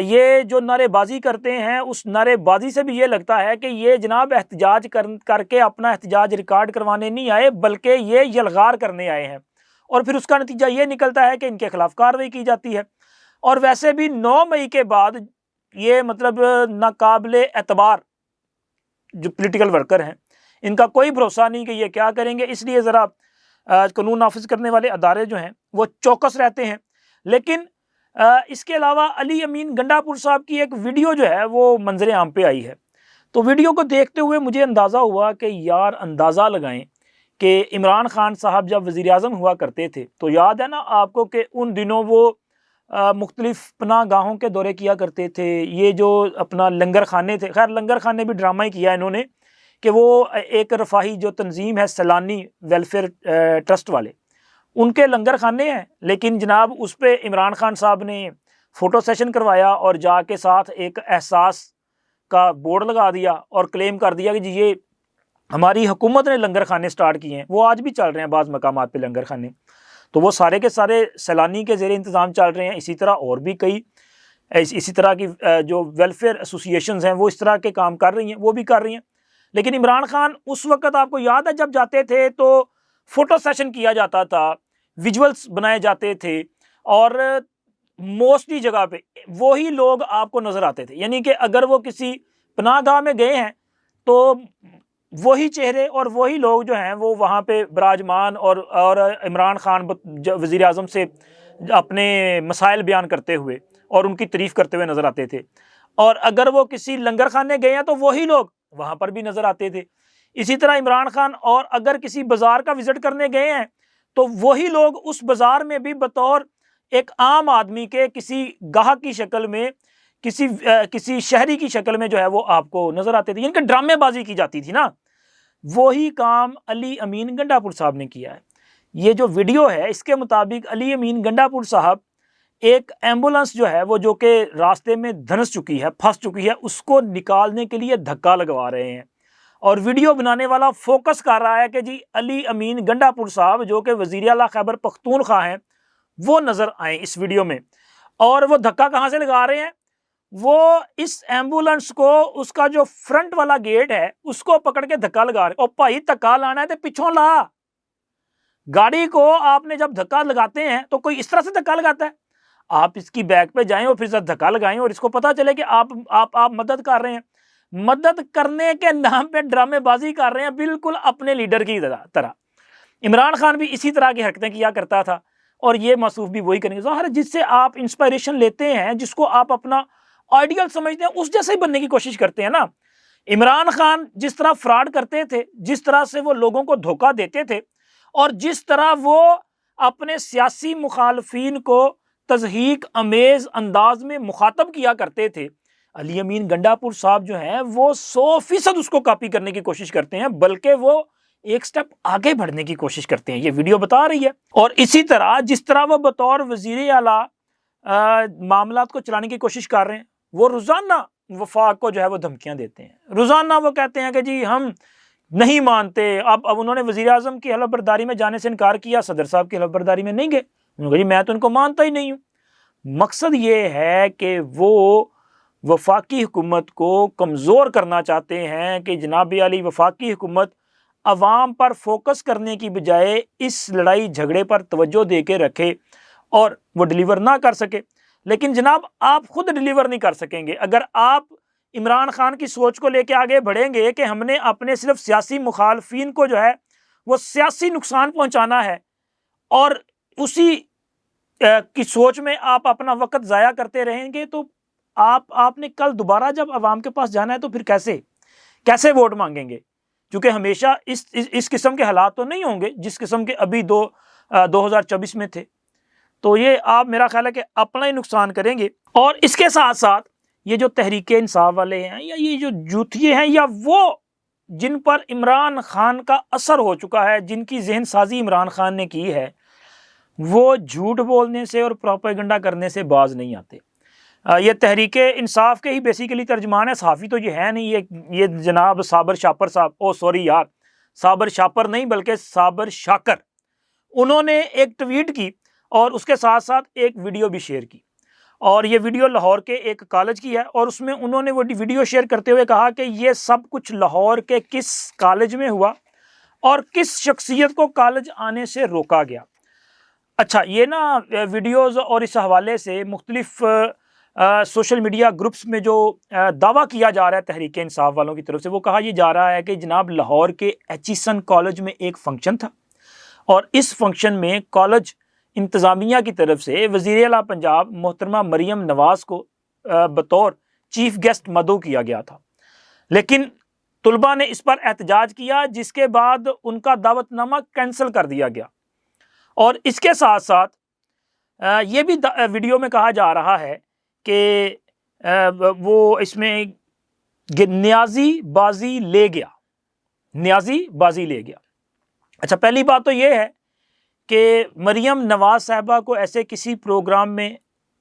یہ جو نعرے بازی کرتے ہیں اس نعرے بازی سے بھی یہ لگتا ہے کہ یہ جناب احتجاج کر کے اپنا احتجاج ریکارڈ کروانے نہیں آئے بلکہ یہ یلغار کرنے آئے ہیں، اور پھر اس کا نتیجہ یہ نکلتا ہے کہ ان کے خلاف کارروائی کی جاتی ہے۔ اور ویسے بھی 9 مئی کے بعد یہ مطلب ناقابل اعتبار جو پولیٹیکل ورکر ہیں ان کا کوئی بھروسہ نہیں کہ یہ کیا کریں گے، اس لیے ذرا قانون نافذ کرنے والے ادارے جو ہیں وہ چوکس رہتے ہیں۔ لیکن اس کے علاوہ علی امین گنڈا پور صاحب کی ایک ویڈیو جو ہے وہ منظر عام پہ آئی ہے، تو ویڈیو کو دیکھتے ہوئے مجھے اندازہ ہوا کہ یار اندازہ لگائیں کہ عمران خان صاحب جب وزیر اعظم ہوا کرتے تھے تو یاد ہے نا آپ کو کہ ان دنوں وہ مختلف پناہ گاہوں کے دورے کیا کرتے تھے، یہ جو اپنا لنگر خانے تھے، خیر لنگر خانے بھی ڈرامہ ہی کیا انہوں نے کہ وہ ایک رفاہی جو تنظیم ہے سیلانی ویلفیئر ٹرسٹ والے، ان کے لنگر خانے ہیں، لیکن جناب اس پہ عمران خان صاحب نے فوٹو سیشن کروایا اور جا کے ساتھ ایک احساس کا بورڈ لگا دیا اور کلیم کر دیا کہ جی یہ ہماری حکومت نے لنگر خانے سٹارٹ کیے ہیں۔ وہ آج بھی چل رہے ہیں بعض مقامات پہ لنگر خانے، تو وہ سارے کے سارے سیلانی کے زیر انتظام چل رہے ہیں۔ اسی طرح اور بھی کئی اسی طرح کی جو ویلفیئر ایسوسیشنز ہیں وہ اس طرح کے کام کر رہی ہیں، وہ بھی کر رہی ہیں۔ لیکن عمران خان اس وقت آپ کو یاد ہے جب جاتے تھے تو فوٹو سیشن کیا جاتا تھا، ویژولز بنائے جاتے تھے، اور موسٹلی جگہ پہ وہی لوگ آپ کو نظر آتے تھے، یعنی کہ اگر وہ کسی پناہ گاہ میں گئے ہیں تو وہی چہرے اور وہی لوگ جو ہیں وہ وہاں پہ براجمان اور عمران خان وزیر اعظم سے اپنے مسائل بیان کرتے ہوئے اور ان کی تعریف کرتے ہوئے نظر آتے تھے، اور اگر وہ کسی لنگر خانے گئے ہیں تو وہی لوگ وہاں پر بھی نظر آتے تھے۔ اسی طرح عمران خان اور اگر کسی بازار کا وزٹ کرنے گئے ہیں تو وہی لوگ اس بازار میں بھی بطور ایک عام آدمی کے کسی گاہک کی شکل میں کسی شہری کی شکل میں جو ہے وہ آپ کو نظر آتے تھے، یعنی کہ ڈرامے بازی کی جاتی تھی نا۔ وہی کام علی امین گنڈا پور صاحب نے کیا ہے۔ یہ جو ویڈیو ہے اس کے مطابق علی امین گنڈا پور صاحب ایک ایمبولنس جو ہے وہ جو کہ راستے میں دھنس چکی ہے، پھنس چکی ہے، اس کو نکالنے کے لیے دھکا لگوا رہے ہیں، اور ویڈیو بنانے والا فوکس کر رہا ہے کہ جی علی امین گنڈا پور صاحب جو کہ وزیر اعلیٰ خیبر پختونخوا ہیں وہ نظر آئیں اس ویڈیو میں۔ اور وہ دھکا کہاں سے لگا رہے ہیں؟ وہ اس ایمبولنس کو اس کا جو فرنٹ والا گیٹ ہے اس کو پکڑ کے دھکا لگا رہے ہیں۔ اور بھائی دھکا لانا ہے تو پچھوں لا، گاڑی کو آپ نے جب دھکا لگاتے ہیں تو کوئی اس طرح سے دھکا لگاتا ہے؟ آپ اس کی بیک پہ جائیں اور پھر دھکا لگائیں اور اس کو پتا چلے کہ آپ مدد کر رہے ہیں۔ مدد کرنے کے نام پہ ڈرامے بازی کر رہے ہیں، بالکل اپنے لیڈر کی طرح۔ عمران خان بھی اسی طرح کی حرکتیں کیا کرتا تھا، اور یہ موصوف بھی وہی کریں گے۔ ظاہر ہے جس سے آپ انسپائریشن لیتے ہیں، جس کو آپ اپنا آئیڈیل سمجھتے ہیں، اس جیسے ہی بننے کی کوشش کرتے ہیں نا۔ عمران خان جس طرح فراڈ کرتے تھے، جس طرح سے وہ لوگوں کو دھوکہ دیتے تھے، اور جس طرح وہ اپنے سیاسی مخالفین کو تضحیک امیز انداز میں مخاطب کیا کرتے تھے، علی امین گنڈا پور صاحب جو ہیں وہ 100% اس کو کاپی کرنے کی کوشش کرتے ہیں، بلکہ وہ ایک سٹیپ آگے بڑھنے کی کوشش کرتے ہیں۔ یہ ویڈیو بتا رہی ہے۔ اور اسی طرح جس طرح وہ بطور وزیر اعلیٰ معاملات کو چلانے کی کوشش کر رہے ہیں، وہ روزانہ وفاق کو جو ہے وہ دھمکیاں دیتے ہیں، روزانہ وہ کہتے ہیں کہ جی ہم نہیں مانتے۔ اب انہوں نے وزیر اعظم کی حلف برداری میں جانے سے انکار کیا، صدر صاحب کی حلف برداری میں نہیں گئے، انہوں نے کہا جی میں تو ان کو مانتا ہی نہیں ہوں۔ مقصد یہ ہے کہ وہ وفاقی حکومت کو کمزور کرنا چاہتے ہیں کہ جناب علی وفاقی حکومت عوام پر فوکس کرنے کی بجائے اس لڑائی جھگڑے پر توجہ دے کے رکھے اور وہ ڈیلیور نہ کر سکے۔ لیکن جناب آپ خود ڈیلیور نہیں کر سکیں گے اگر آپ عمران خان کی سوچ کو لے کے آگے بڑھیں گے کہ ہم نے اپنے صرف سیاسی مخالفین کو جو ہے وہ سیاسی نقصان پہنچانا ہے، اور اسی کی سوچ میں آپ اپنا وقت ضائع کرتے رہیں گے، تو آپ نے کل دوبارہ جب عوام کے پاس جانا ہے تو پھر کیسے ووٹ مانگیں گے؟ کیونکہ ہمیشہ اس قسم کے حالات تو نہیں ہوں گے جس قسم کے ابھی 2024 میں تھے۔ تو یہ آپ میرا خیال ہے کہ اپنا ہی نقصان کریں گے۔ اور اس کے ساتھ ساتھ یہ جو تحریک انصاف والے ہیں یا یہ جو جوتھیے ہیں یا وہ جن پر عمران خان کا اثر ہو چکا ہے، جن کی ذہن سازی عمران خان نے کی ہے، وہ جھوٹ بولنے سے اور پروپیگنڈا کرنے سے باز نہیں آتے۔ یہ تحریک انصاف کے ہی بیسیکلی ترجمان ہے، صحافی تو یہ ہے نہیں، یہ جناب صابر شاپر صاحب، صابر شاپر نہیں بلکہ صابر شاکر، انہوں نے ایک ٹویٹ کی اور اس کے ساتھ ساتھ ایک ویڈیو بھی شیئر کی، اور یہ ویڈیو لاہور کے ایک کالج کی ہے، اور اس میں انہوں نے وہ ویڈیو شیئر کرتے ہوئے کہا کہ یہ سب کچھ لاہور کے کس کالج میں ہوا اور کس شخصیت کو کالج آنے سے روکا گیا۔ اچھا، یہ نا ویڈیوز اور اس حوالے سے مختلف سوشل میڈیا گروپس میں جو دعویٰ کیا جا رہا ہے تحریک انصاف والوں کی طرف سے، وہ کہا یہ جا رہا ہے کہ جناب لاہور کے ایچیسن کالج میں ایک فنکشن تھا، اور اس فنکشن میں کالج انتظامیہ کی طرف سے وزیر اعلیٰ پنجاب محترمہ مریم نواز کو بطور چیف گیسٹ مدعو کیا گیا تھا، لیکن طلباء نے اس پر احتجاج کیا، جس کے بعد ان کا دعوت نامہ کینسل کر دیا گیا۔ اور اس کے ساتھ ساتھ یہ بھی ویڈیو میں کہا جا رہا ہے کہ وہ اس میں نیازی بازی لے گیا، نیازی بازی لے گیا۔ اچھا، پہلی بات تو یہ ہے کہ مریم نواز صاحبہ کو ایسے کسی پروگرام میں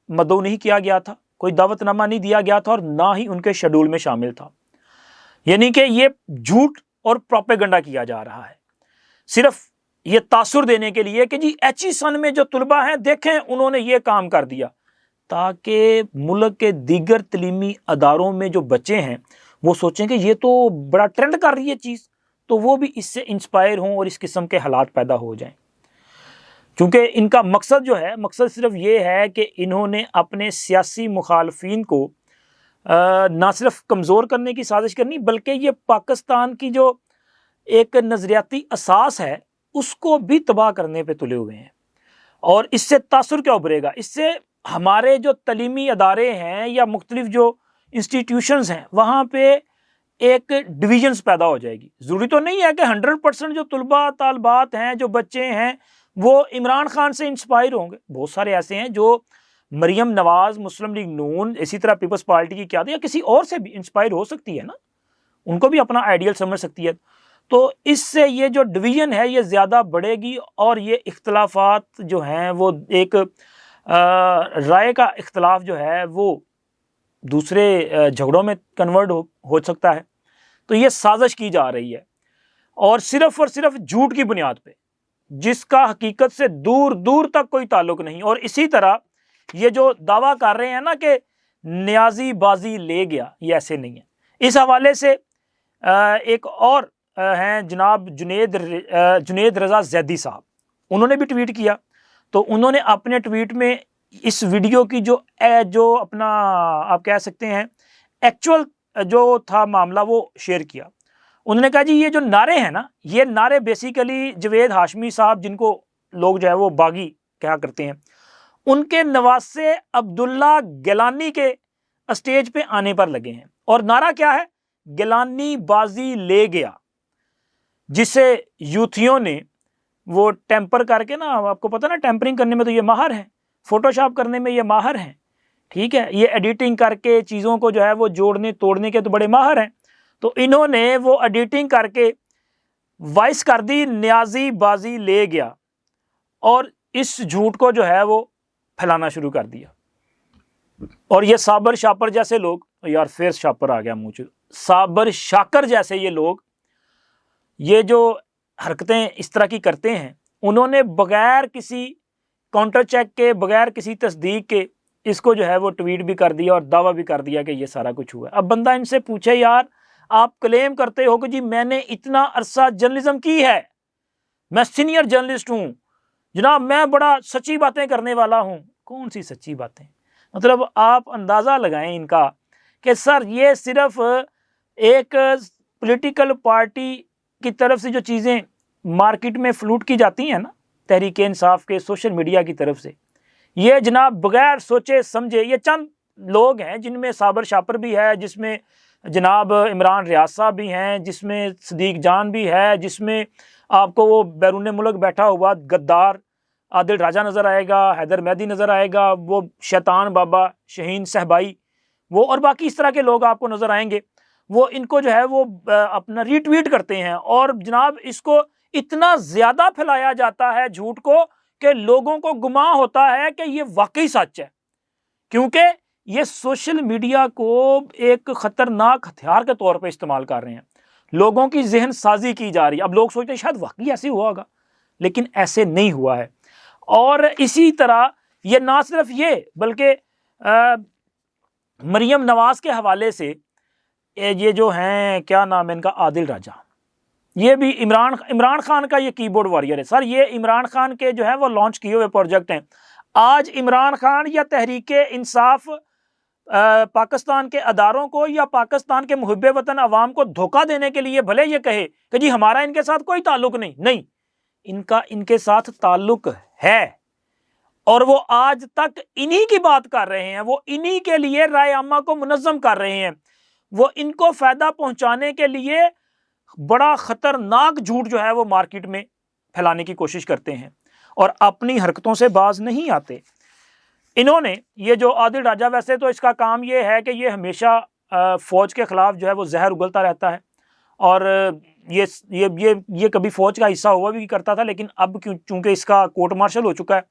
مدعو نہیں کیا گیا تھا، کوئی دعوت نامہ نہیں دیا گیا تھا، اور نہ ہی ان کے شیڈول میں شامل تھا۔ یعنی کہ یہ جھوٹ اور پروپیگنڈا کیا جا رہا ہے، صرف یہ تاثر دینے کے لیے کہ جی ایچیسن میں جو طلباء ہیں دیکھیں انہوں نے یہ کام کر دیا، تاکہ ملک کے دیگر تعلیمی اداروں میں جو بچے ہیں وہ سوچیں کہ یہ تو بڑا ٹرینڈ کر رہی ہے چیز، تو وہ بھی اس سے انسپائر ہوں اور اس قسم کے حالات پیدا ہو جائیں۔ کیونکہ ان کا مقصد جو ہے، مقصد صرف یہ ہے کہ انہوں نے اپنے سیاسی مخالفین کو نہ صرف کمزور کرنے کی سازش کرنی، بلکہ یہ پاکستان کی جو ایک نظریاتی اساس ہے اس کو بھی تباہ کرنے پہ تلے ہوئے ہیں۔ اور اس سے تاثر کیا ابھرے گا؟ اس سے ہمارے جو تعلیمی ادارے ہیں یا مختلف جو انسٹیٹیوشنز ہیں وہاں پہ ایک ڈویژنز پیدا ہو جائے گی۔ ضروری تو نہیں ہے کہ 100% جو طلباء طالبات ہیں، جو بچے ہیں، وہ عمران خان سے انسپائر ہوں گے۔ بہت سارے ایسے ہیں جو مریم نواز، مسلم لیگ نون، اسی طرح پیپلز پارٹی کی قیادت یا کسی اور سے بھی انسپائر ہو سکتی ہے نا، ان کو بھی اپنا آئیڈیل سمجھ سکتی ہے۔ تو اس سے یہ جو ڈویژن ہے یہ زیادہ بڑھے گی، اور یہ اختلافات جو ہیں وہ ایک رائے کا اختلاف جو ہے وہ دوسرے جھگڑوں میں کنورٹ ہو سکتا ہے۔ تو یہ سازش کی جا رہی ہے، اور صرف جھوٹ کی بنیاد پہ، جس کا حقیقت سے دور دور تک کوئی تعلق نہیں۔ اور اسی طرح یہ جو دعویٰ کر رہے ہیں نا کہ نیازی بازی لے گیا، یہ ایسے نہیں ہے۔ اس حوالے سے ایک اور ہیں جناب جنید رضا زیدی صاحب، انہوں نے بھی ٹویٹ کیا، تو انہوں نے اپنے ٹویٹ میں اس ویڈیو کی جو اپنا آپ کہہ سکتے ہیں ایکچوئل جو تھا معاملہ وہ شیئر کیا۔ انہوں نے کہا جی یہ جو نعرے ہیں نا، یہ نعرے بیسیکلی جوید ہاشمی صاحب، جن کو لوگ جو ہے وہ باغی کہا کرتے ہیں، ان کے نواسے عبداللہ گیلانی کے اسٹیج پہ آنے پر لگے ہیں، اور نعرہ کیا ہے؟ گیلانی بازی لے گیا، جسے یوتھیوں نے وہ ٹیمپر کر کے نا، آپ کو پتہ نا ٹیمپرنگ کرنے میں تو یہ ماہر ہیں، فوٹو شاپ کرنے میں یہ ماہر ہیں، ٹھیک ہے، یہ ایڈیٹنگ کر کے چیزوں کو جو ہے وہ جوڑنے توڑنے کے تو بڑے ماہر ہیں۔ تو انہوں نے وہ ایڈیٹنگ کر کے وائس کر دی نیازی بازی لے گیا، اور اس جھوٹ کو جو ہے وہ پھیلانا شروع کر دیا۔ اور یہ صابر شاپر جیسے لوگ، یار پھر شاپر آ گیا منہ، صابر شاکر جیسے یہ لوگ، یہ جو حرکتیں اس طرح کی کرتے ہیں، انہوں نے بغیر کسی کاؤنٹر چیک کے، بغیر کسی تصدیق کے اس کو جو ہے وہ ٹویٹ بھی کر دیا اور دعویٰ بھی کر دیا کہ یہ سارا کچھ ہوا ہے۔ اب بندہ ان سے پوچھے یار آپ کلیم کرتے ہو کہ جی میں نے اتنا عرصہ جرنلزم کی ہے، میں سینئر جرنلسٹ ہوں جناب، میں بڑا سچی باتیں کرنے والا ہوں۔ کون سی سچی باتیں؟ مطلب آپ اندازہ لگائیں ان کا کہ سر یہ صرف ایک پولیٹیکل پارٹی کی طرف سے جو چیزیں مارکیٹ میں فلوٹ کی جاتی ہیں نا، تحریک انصاف کے سوشل میڈیا کی طرف سے، یہ جناب بغیر سوچے سمجھے، یہ چند لوگ ہیں جن میں صابر شاپر بھی ہے، جس میں جناب عمران ریاض صاحب بھی ہیں، جس میں صدیق جان بھی ہے، جس میں آپ کو وہ بیرون ملک بیٹھا ہوا غدار عادل راجہ نظر آئے گا، حیدر مہدی نظر آئے گا، وہ شیطان بابا شہین صہبائی، وہ اور باقی اس طرح کے لوگ آپ کو نظر آئیں گے۔ وہ ان کو جو ہے وہ اپنا ری ٹویٹ کرتے ہیں، اور جناب اس کو اتنا زیادہ پھیلایا جاتا ہے جھوٹ کو کہ لوگوں کو گمان ہوتا ہے کہ یہ واقعی سچ ہے، کیونکہ یہ سوشل میڈیا کو ایک خطرناک ہتھیار کے طور پہ استعمال کر رہے ہیں، لوگوں کی ذہن سازی کی جا رہی ہے۔ اب لوگ سوچتے ہیں شاید واقعی ایسے ہوا ہوگا، لیکن ایسے نہیں ہوا ہے۔ اور اسی طرح یہ نہ صرف یہ، بلکہ مریم نواز کے حوالے سے یہ جو ہیں کیا نام ہے ان کا، عادل راجہ، یہ بھی عمران خان کا یہ کی بورڈ وارئر ہے سر. یہ عمران خان کے جو ہے وہ لانچ کیے ہوئے پروجیکٹ ہیں. آج عمران خان یا تحریک انصاف پاکستان کے اداروں کو یا پاکستان کے محب وطن عوام کو دھوکہ دینے کے لیے بھلے یہ کہے کہ جی ہمارا ان کے ساتھ کوئی تعلق نہیں، ان کا ان کے ساتھ تعلق ہے، اور وہ آج تک انہی کی بات کر رہے ہیں، وہ انہی کے لیے رائے عامہ کو منظم کر رہے ہیں، وہ ان کو فائدہ پہنچانے کے لیے بڑا خطرناک جھوٹ جو ہے وہ مارکیٹ میں پھیلانے کی کوشش کرتے ہیں اور اپنی حرکتوں سے باز نہیں آتے. انہوں نے یہ جو عادل راجہ، ویسے تو اس کا کام یہ ہے کہ یہ ہمیشہ فوج کے خلاف جو ہے وہ زہر اگلتا رہتا ہے، اور یہ کبھی فوج کا حصہ ہوا بھی کرتا تھا، لیکن اب چونکہ اس کا کورٹ مارشل ہو چکا ہے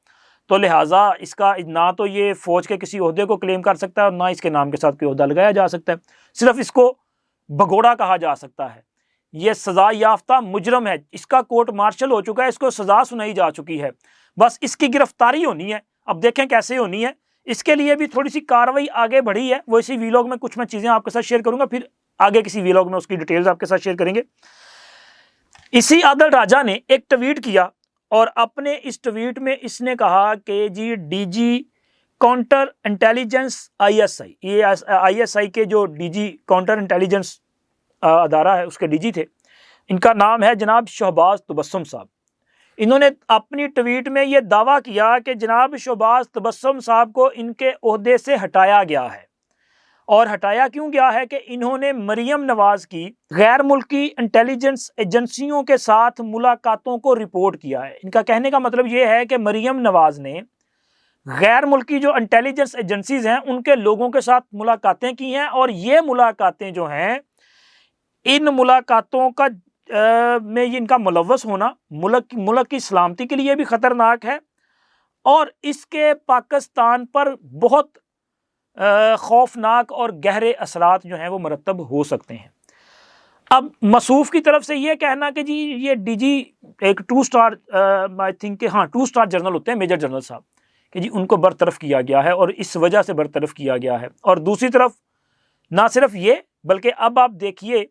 تو لہٰذا اس کا نہ تو یہ فوج کے کسی عہدے کو کلیم کر سکتا ہے اور نہ اس کے نام کے ساتھ کوئی عہدہ لگایا جا سکتا ہے. صرف اس کو بھگوڑا کہا جا سکتا ہے. یہ سزا یافتہ مجرم ہے، اس کا کورٹ مارشل ہو چکا ہے، اس کو سزا سنائی جا چکی ہے، بس اس کی گرفتاری ہونی ہے. اب دیکھیں کیسے ہونی ہے. اس کے لیے بھی تھوڑی سی کارروائی آگے بڑھی ہے، وہ اسی ویلاگ میں کچھ میں چیزیں آپ کے ساتھ شیئر کروں گا، پھر آگے کسی ویلاگ میں اس کی ڈیٹیلز آپ کے ساتھ شیئر کریں گے. اسی عادل راجہ نے ایک ٹویٹ کیا اور اپنے اس ٹویٹ میں اس نے کہا کہ جی D G counter intelligence ISI، یہ ISI کے جو ڈی جی کاؤنٹر انٹیلیجنس ادارہ ہے اس کے ڈی جی تھے، ان کا نام ہے جناب شہباز تبسم صاحب. انہوں نے اپنی ٹویٹ میں یہ دعویٰ کیا کہ جناب شہباز تبسم صاحب کو ان کے عہدے سے ہٹایا گیا ہے. اور ہٹایا کیوں گیا ہے کہ انہوں نے مریم نواز کی غیر ملکی انٹیلیجنس ایجنسیوں کے ساتھ ملاقاتوں کو رپورٹ کیا ہے. ان کا کہنے کا مطلب یہ ہے کہ مریم نواز نے غیر ملکی جو انٹیلیجنس ایجنسیز ہیں ان کے لوگوں کے ساتھ ملاقاتیں کی ہیں، اور یہ ملاقاتیں جو ہیں، ان ملاقاتوں کا میں یہ ان کا ملوث ہونا ملک کی سلامتی کے لیے بھی خطرناک ہے، اور اس کے پاکستان پر بہت خوفناک اور گہرے اثرات جو ہیں وہ مرتب ہو سکتے ہیں. اب موصوف کی طرف سے یہ کہنا کہ جی یہ ڈی جی ایک 2 اسٹار آئی تھنک کہ 2 اسٹار جنرل ہوتے ہیں، میجر جنرل صاحب، کہ جی ان کو برطرف کیا گیا ہے اور اس وجہ سے برطرف کیا گیا ہے. اور دوسری طرف نہ صرف یہ بلکہ اب آپ دیکھیے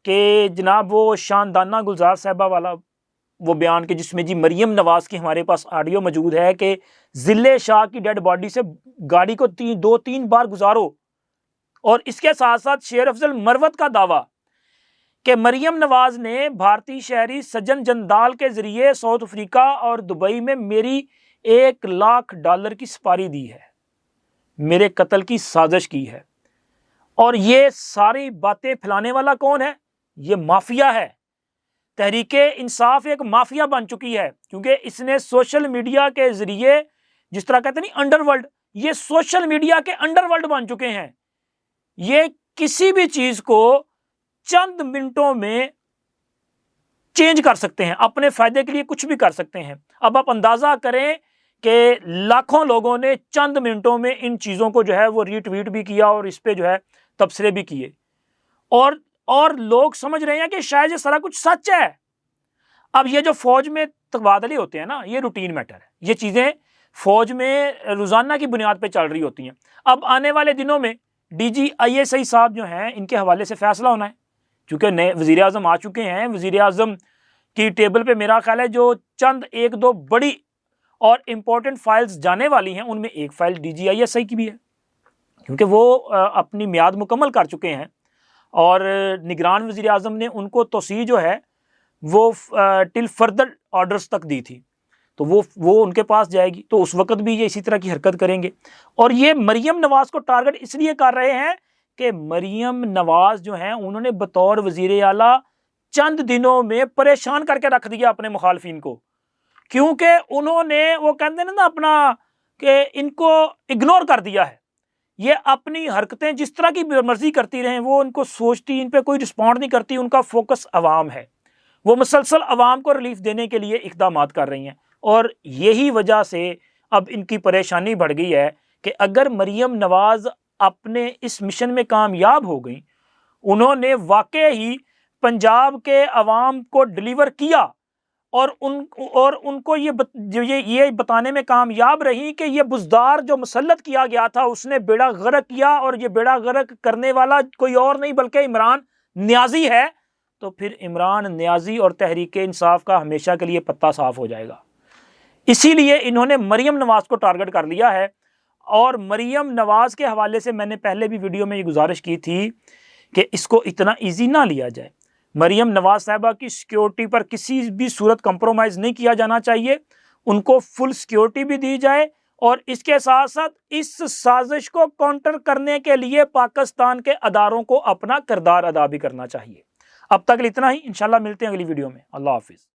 کہ جناب وہ شاندانہ گلزار صاحبہ والا وہ بیان کہ جس میں جی مریم نواز کی ہمارے پاس آڈیو موجود ہے کہ ذلے شاہ کی ڈیڈ باڈی سے گاڑی کو 2-3 بار گزارو، اور اس کے ساتھ ساتھ شیر افضل مروت کا دعویٰ کہ مریم نواز نے بھارتی شہری سجن جندال کے ذریعے ساؤتھ افریقہ اور دبئی میں میری $1,00,000 کی سپاری دی ہے، میرے قتل کی سازش کی ہے. اور یہ ساری باتیں پھیلانے والا کون ہے؟ یہ مافیا ہے. تحریک انصاف ایک مافیا بن چکی ہے، کیونکہ اس نے سوشل میڈیا کے ذریعے، جس طرح کہتے ہیں انڈر ورلڈ، یہ سوشل میڈیا کے انڈر ورلڈ بن چکے ہیں. یہ کسی بھی چیز کو چند منٹوں میں چینج کر سکتے ہیں، اپنے فائدے کے لیے کچھ بھی کر سکتے ہیں. اب آپ اندازہ کریں کہ لاکھوں لوگوں نے چند منٹوں میں ان چیزوں کو جو ہے وہ ری ٹویٹ بھی کیا اور اس پہ جو ہے تبصرے بھی کیے، اور لوگ سمجھ رہے ہیں کہ شاید یہ سارا کچھ سچ ہے. اب یہ جو فوج میں تبادلے ہوتے ہیں نا، یہ روٹین میٹر ہے، یہ چیزیں فوج میں روزانہ کی بنیاد پہ چل رہی ہوتی ہیں. اب آنے والے دنوں میں ڈی جی ISI صاحب جو ہیں ان کے حوالے سے فیصلہ ہونا ہے، چونکہ نئے وزیر اعظم آ چکے ہیں. وزیر اعظم کی ٹیبل پہ میرا خیال ہے جو چند 1-2 بڑی اور امپورٹنٹ فائلز جانے والی ہیں، ان میں ایک فائل ڈی جی ISI کی بھی ہے، کیونکہ وہ اپنی میعاد مکمل کر چکے ہیں، اور نگران وزیر اعظم نے ان کو توسیع جو ہے وہ ٹل فردر آرڈرز تک دی تھی، تو وہ ان کے پاس جائے گی. تو اس وقت بھی یہ اسی طرح کی حرکت کریں گے. اور یہ مریم نواز کو ٹارگٹ اس لیے کر رہے ہیں کہ مریم نواز جو ہیں انہوں نے بطور وزیر اعلیٰ چند دنوں میں پریشان کر کے رکھ دیا اپنے مخالفین کو، کیونکہ انہوں نے وہ کہتے ہیں نا اپنا کہ ان کو اگنور کر دیا ہے. یہ اپنی حرکتیں جس طرح کی مرضی کرتی رہیں، وہ ان کو سوچتی، ان پہ کوئی رسپونڈ نہیں کرتی. ان کا فوکس عوام ہے، وہ مسلسل عوام کو ریلیف دینے کے لیے اقدامات کر رہی ہیں. اور یہی وجہ سے اب ان کی پریشانی بڑھ گئی ہے کہ اگر مریم نواز اپنے اس مشن میں کامیاب ہو گئی، انہوں نے واقع ہی پنجاب کے عوام کو ڈلیور کیا، اور ان کو یہ بتانے میں کامیاب رہی کہ یہ بزدار جو مسلط کیا گیا تھا اس نے بیڑا غرق کیا، اور یہ بیڑا غرق کرنے والا کوئی اور نہیں بلکہ عمران نیازی ہے، تو پھر عمران نیازی اور تحریک انصاف کا ہمیشہ کے لیے پتہ صاف ہو جائے گا۔ اسی لیے انہوں نے مریم نواز کو ٹارگٹ کر لیا ہے، اور مریم نواز کے حوالے سے میں نے پہلے بھی ویڈیو میں یہ گزارش کی تھی کہ اس کو اتنا ایزی نہ لیا جائے۔ مریم نواز صاحبہ کی سیکیورٹی پر کسی بھی صورت کمپرومائز نہیں کیا جانا چاہیے، ان کو فل سیکیورٹی بھی دی جائے، اور اس کے ساتھ ساتھ اس سازش کو کاؤنٹر کرنے کے لیے پاکستان کے اداروں کو اپنا کردار ادا بھی کرنا چاہیے۔ اب تک اتنا ہی، انشاءاللہ ملتے ہیں اگلی ویڈیو میں۔ اللہ حافظ۔